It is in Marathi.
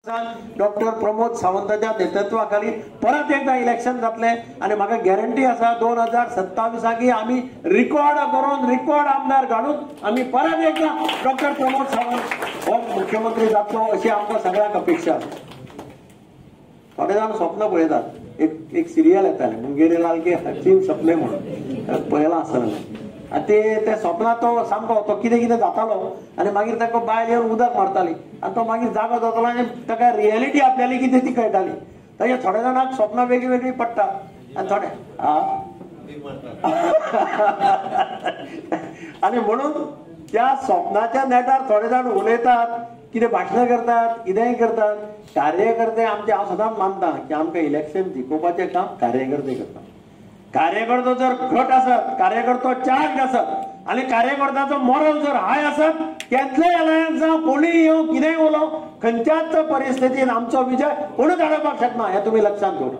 डॉक्टर प्रमोद सावंताच्या नेतृत्वाखाली परत एकदा इलेक्शन जातले आणि म्हाका गॅरंटी आसा 2027 आम्ही रिकॉर्ड करून रिकॉर्ड आमदार घालून आम्ही परत एकदा डॉक्टर प्रमोद सावंत हो मुख्यमंत्री जातलो अशी आमकां सगळ्यांक अपेक्षा आसा. थोडे जाण स्वप्न पळयतात. एक सिरियल येताले मुंगेरी लाल के हसीन सपने म्हणून पळयला आसतलें. ते स्वप्नात तो सामको तो कितें कितें जातालो आनी मागीर ताका बायल येवन उदक मारताली आनी तो मागीर जागो जातालो आनी ताका रियलिटी आपल्याली कितें ती कळटाली. ताचे थोड्या जाणांक स्वप्नां वेगळी वेगळी पडटात आनी थोडे आनी म्हणून त्या स्वप्नाच्या नेटार थोडे जाण उलयतात, कितें भाशणां करतात, कितेंय करतात. कार्यकर्ते आमचे हांव सदांच मानता की आमकां इलेक्शन जिखोवपाचें काम कार्यकर्ते करतात. कार्यकर्तो जर घट असत, कार्यकर्तो चार्ज असत आणि कार्यकर्त्याचो मॉरल जर हाय असत, केतले अलायन्स कोणी येवं कितेंय उलो खंयच्याच परिस्थितीत आमचो विजय कोणूच हाडपाक शकना. हे तुम्ही लक्षात घेवं.